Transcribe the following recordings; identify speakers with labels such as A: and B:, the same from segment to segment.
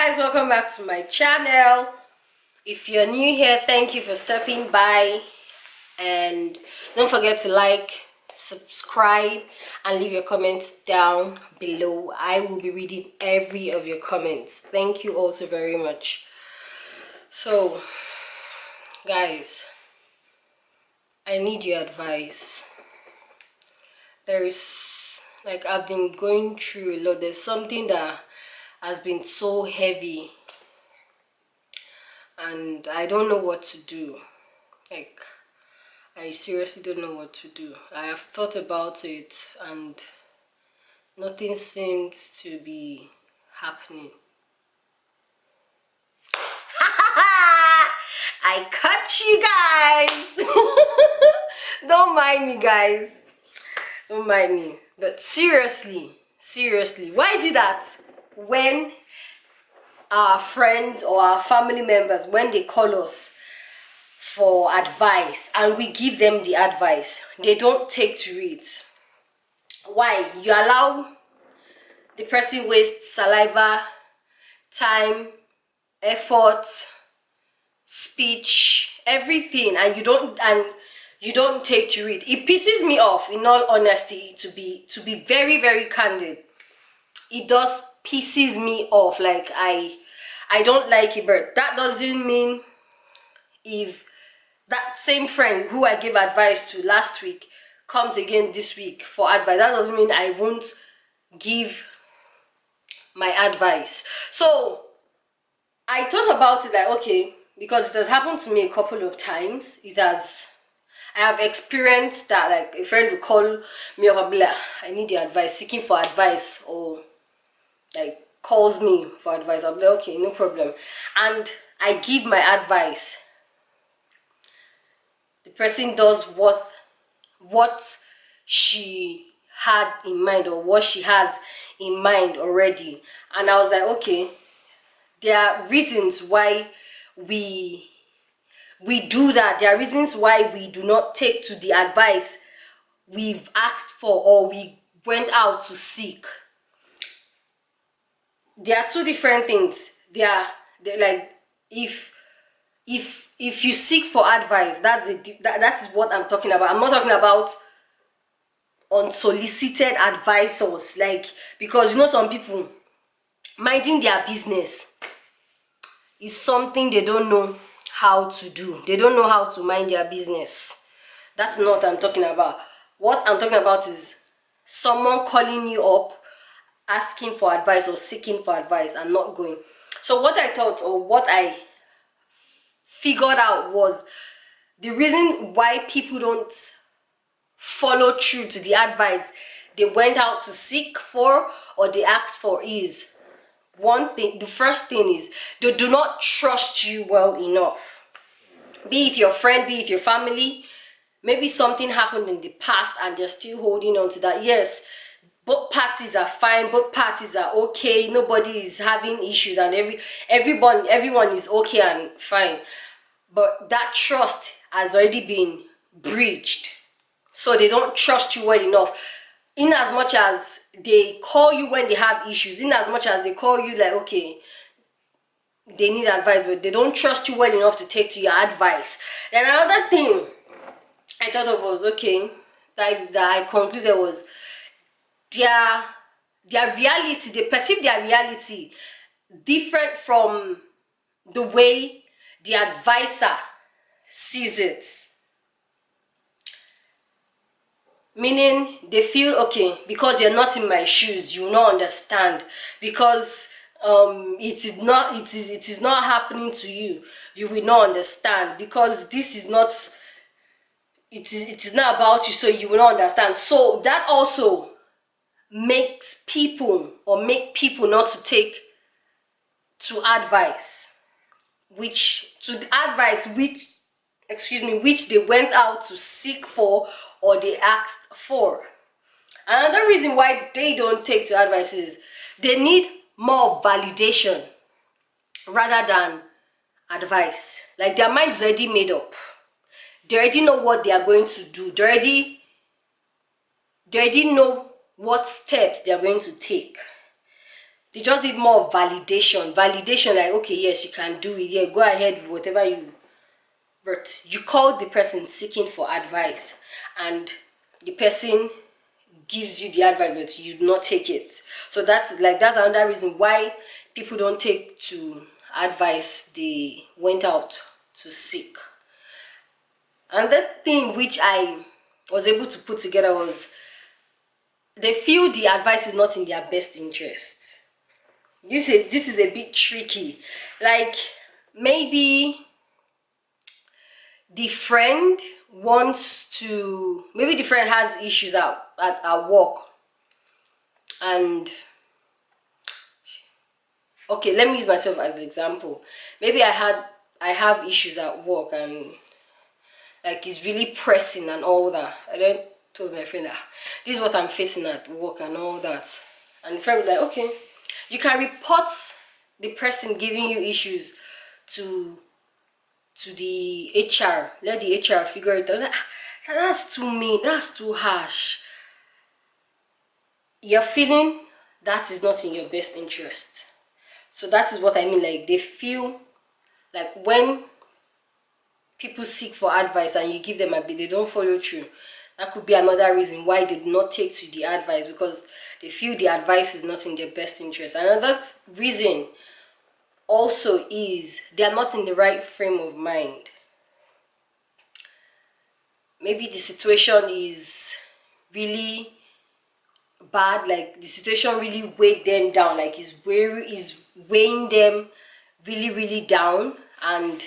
A: Guys, welcome back to my channel. If you're new here, thank you for stopping by, and don't forget to like, subscribe, and leave your comments down below. I will be reading every of your comments. Thank you also very much. So guys, I need your advice. There is, like, I've been going through a lot. There's something that has been so heavy and I don't know what to do. Like, I seriously don't know what to do. I have thought about it and nothing seems to be happening. I caught you guys. Don't mind me, guys. Don't mind me. But seriously, why is it that when our friends or our family members, when they call us for advice and we give them the advice, they don't take to it? Why? You allow the person waste saliva, time, effort, speech, everything, and you don't take to it. It pisses me off, in all honesty, to be very, very candid. It does pisses me off. Like, I don't like it, but that doesn't mean if that same friend who I gave advice to last week comes again this week for advice, that doesn't mean I won't give my advice. So I thought about it, like, okay, because it has happened to me a couple of times. I have experienced that, like, a friend will call me up and be like, I need your advice, seeking for advice, or like calls me for advice. I'll be like, okay, no problem, and I give my advice. The person does what she had in mind, or what she has in mind already, and I was like, okay, there are reasons why we do that. There are reasons why we do not take to the advice we've asked for or we went out to seek. There are two different things. They're like, if you seek for advice, that is what I'm talking about. I'm not talking about unsolicited advisors, like, because you know, some people minding their business is something they don't know how to do. They don't know how to mind their business. That's not what I'm talking about. What I'm talking about is someone calling you up, asking for advice or seeking for advice, and not going. So what I thought, or what I figured out, was the reason why people don't follow through to the advice they went out to seek for or they asked for is, one thing, the first thing is, they do not trust you well enough. Be it your friend, be it your family. Maybe something happened in the past and they're still holding on to that. Yes, both parties are fine, both parties are okay, nobody is having issues, and everyone is okay and fine, but that trust has already been breached. So they don't trust you well enough, in as much as they call you when they have issues, in as much as they call you like, okay, they need advice, but they don't trust you well enough to take to your advice. Then another thing I thought of was, okay, that I concluded was their reality. They perceive their reality different from the way the advisor sees it. Meaning, they feel, okay, because you're not in my shoes, you will not understand. Because it is not happening to you, you will not understand. Because this is not, it is not about you, so you will not understand. So that also makes people, or make people not to take to advice, which they went out to seek for or they asked for. Another reason why they don't take to advice is they need more validation rather than advice. Like, their mind is already made up. They already know what they are going to do. They already know what steps they are going to take. They just need more validation. Validation, like, okay, yes, you can do it. Yeah, go ahead with whatever you. But you call the person seeking for advice, and the person gives you the advice, but you do not take it. So that's another reason why people don't take to advice they went out to seek. Another thing which I was able to put together was they feel the advice is not in their best interest. This is a bit tricky. Like, maybe the friend maybe the friend has issues at work, and okay, let me use myself as an example. Maybe I have issues at work, and like it's really pressing and all that. I then told my friend that this is what I'm facing at work and all that, and the friend was like, okay, you can report the person giving you issues to the HR. Let the HR figure it out. That's too mean, that's too harsh. You're feeling that is not in your best interest. So that is what I mean. Like, they feel like when people seek for advice and you give them a bit, they don't follow through. That could be another reason why they do not take to the advice, because they feel the advice is not in their best interest. Another reason also is they are not in the right frame of mind. Maybe the situation is really bad, like the situation really weighed them down, like is weighing them really down, and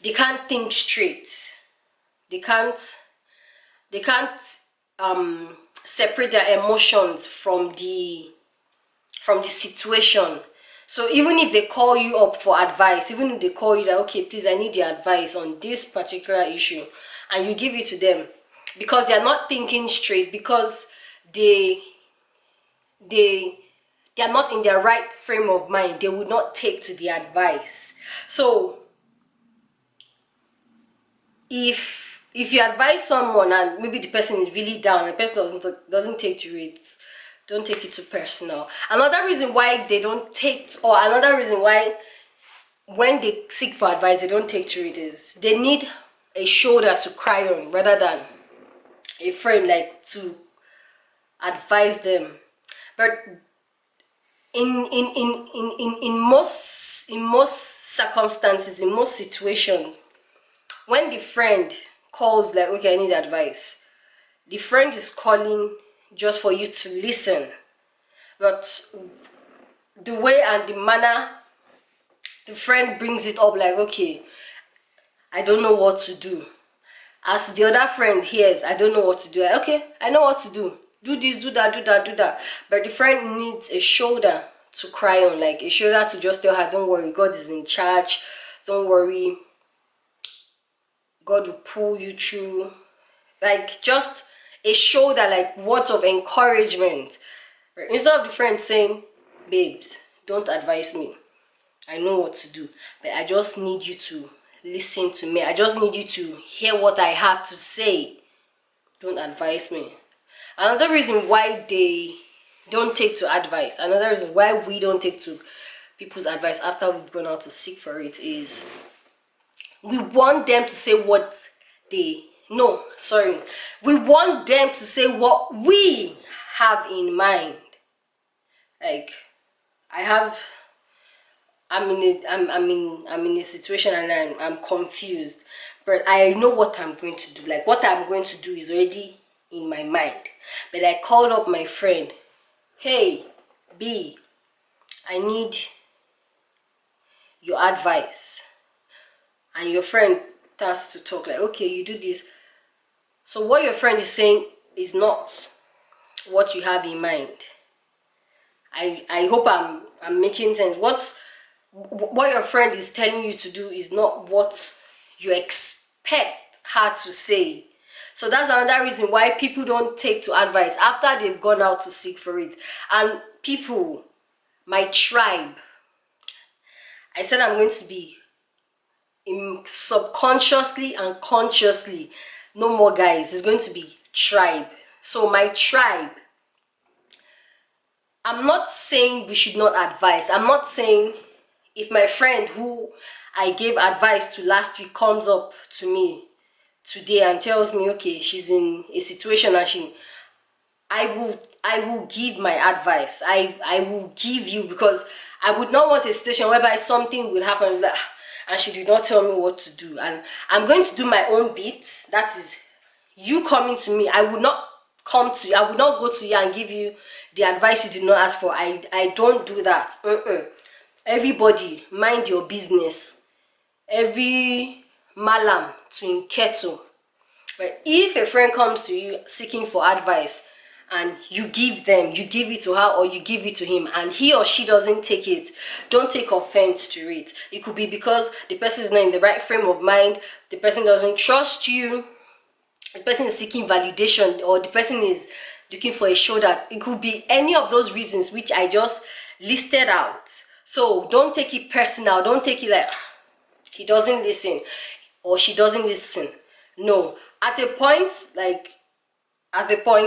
A: they can't think straight. They can't separate their emotions from the situation. So even if they call you up for advice, even if they call you that, okay, please, I need your advice on this particular issue, and you give it to them, because they are not thinking straight, because they are not in their right frame of mind, they would not take to the advice. So if you advise someone and maybe the person is really down, the person doesn't take to it, don't take it too personal. Another reason why they don't take, or another reason why when they seek for advice they don't take to it, is they need a shoulder to cry on rather than a friend, like, to advise them. But in most circumstances, in most situations, when the friend calls, like, okay, I need advice, the friend is calling just for you to listen. But the way and the manner the friend brings it up, like, okay, I don't know what to do, as the other friend hears, I don't know what to do, like, okay, I know what to do this, do that, do that, do that. But the friend needs a shoulder to cry on, like a shoulder to just tell her, don't worry, God is in charge, don't worry, God will pull you through. Like, just a shoulder, like words of encouragement. Instead of the friend saying, babes, don't advise me, I know what to do, but I just need you to listen to me, I just need you to hear what I have to say, don't advise me. Another reason why they don't take to advice, another reason why we don't take to people's advice after we've gone out to seek for it, is we want them to say what they no sorry we want them to say what we have in mind. Like, I'm in a situation and I'm confused, but I know what I'm going to do. Like, what I'm going to do is already in my mind. But I called up my friend, hey B, I need your advice. And your friend starts to talk, like, okay, you do this. So what your friend is saying is not what you have in mind. I hope I'm making sense. What your friend is telling you to do is not what you expect her to say. So that's another reason why people don't take to advice after they've gone out to seek for it. And people, my tribe, I said I'm going to be subconsciously and consciously, no more guys, it's going to be tribe. So my tribe, I'm not saying we should not advise. I'm not saying if my friend who I gave advice to last week comes up to me today and tells me, okay, she's in a situation and I will give my advice. I will give you, because I would not want a situation whereby something will happen and she did not tell me what to do. And I'm going to do my own bit. That is you coming to me. I would not come to you. I would not go to you and give you the advice you did not ask for. I don't do that. Everybody mind your business. Every malam to in kettle. But if a friend comes to you seeking for advice and you give it to her or you give it to him, and he or she doesn't take it, don't take offense to it. It could be because the person is not in the right frame of mind, the person doesn't trust you, the person is seeking validation, or the person is looking for a shoulder. It could be any of those reasons which I just listed out. So don't take it personal. Don't take it like he doesn't listen or she doesn't listen. No, at the point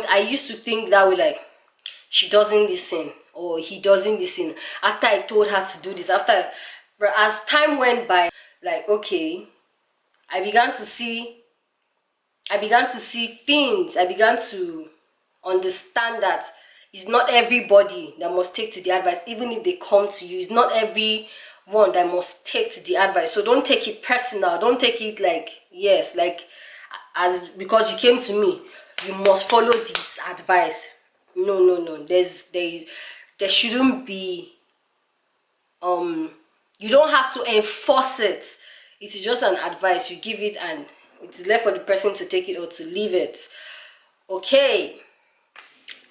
A: I used to think that way, like she doesn't listen or he doesn't listen. After I told her to do this, but as time went by, like, okay, I began to see things. I began to understand that it's not everybody that must take to the advice. Even if they come to you, it's not everyone that must take to the advice. So don't take it personal. Don't take it like, yes, like as because you came to me, you must follow this advice. No. There shouldn't be you don't have to enforce it. It is just an advice. You give it and it is left for the person to take it or to leave it. Okay,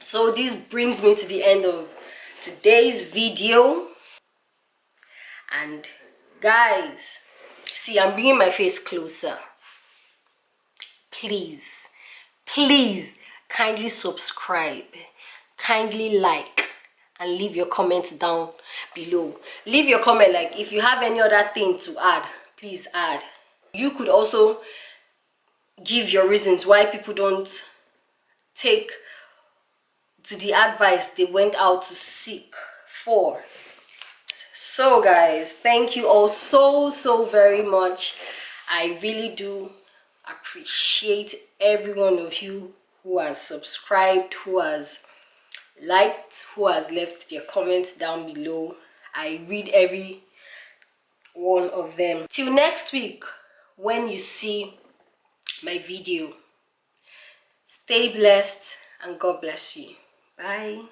A: so this brings me to the end of today's video. And guys, see, I'm bringing my face closer. Please kindly subscribe, kindly like, and leave your comments down below. Leave your comment, like if you have any other thing to add, please add. You could also give your reasons why people don't take to the advice they went out to seek for. So guys, thank you all so very much. I really do appreciate every one of you who has subscribed, who has liked, who has left their comments down below. I read every one of them. Till next week, when you see my video, stay blessed and God bless you. Bye.